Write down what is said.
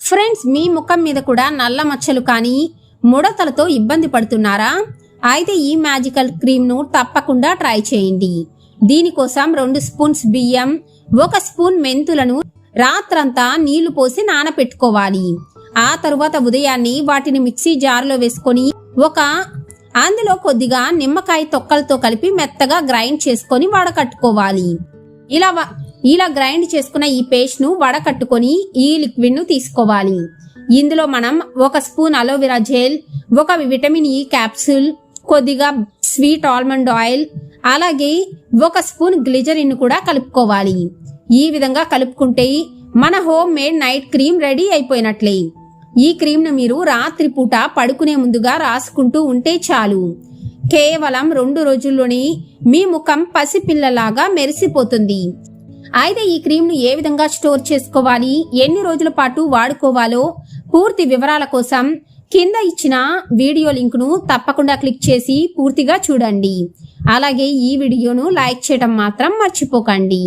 Friends, మీ ముఖం మీద కూడా నల్ల మచ్చలు కానీ ముడతలతో ఇబ్బంది పడుతున్నారా? అయితే ఈ మ్యాజికల్ క్రీమ్ ను తప్పకుండా ట్రై చేయండి. దీనికోసం 2 స్పూన్స్ బియ్యం, 1 స్పూన్ మెంతులను రాత్రంతా నీళ్లు పోసి నానపెట్టుకోవాలి. ఆ తరువాత ఉదయాన్నే వాటిని మిక్సీ జార్లో వేసుకొని అందులో కొద్దిగా నిమ్మకాయ తొక్కలతో కలిపి మెత్తగా గ్రైండ్ చేసుకొని వడకట్టుకోవాలి. ఇలా గ్రైండ్ చేసుకున్న ఈ పేస్ట్ ను వడకట్టుకొని ఈ లిక్విడ్ ను తీసుకోవాలి. ఇందులో మనం 1 spoon aloe vera gel, 1 vitamin E capsule, కొద్దిగా స్వీట్ ఆల్మండ్ ఆయిల్, అలాగే 1 స్పూన్ గ్లిజరిన్ కూడా కలుపుకోవాలి. ఈ విధంగా కలుపుకుంటే మన home made night cream ready అయిపోయినట్లే. ఈ క్రీమ్ ను మీరు రాత్రిపూట పడుకునే ముందుగా రాసుకుంటూ ఉంటే చాలు. కేవలం 2 రోజుల్లోనే మీ ముఖం పసిపిల్లలాగా మెరిసిపోతుంది. అయితే ఈ క్రీమ్ ను ఏ విధంగా స్టోర్ చేసుకోవాలి, ఎన్ని రోజుల పాటు వాడుకోవాలో పూర్తి వివరాల కోసం కింద ఇచ్చిన వీడియో లింక్ ను తప్పకుండా క్లిక్ చేసి పూర్తిగా చూడండి. అలాగే ఈ వీడియోను లైక్ చేయడం మాత్రం మర్చిపోకండి.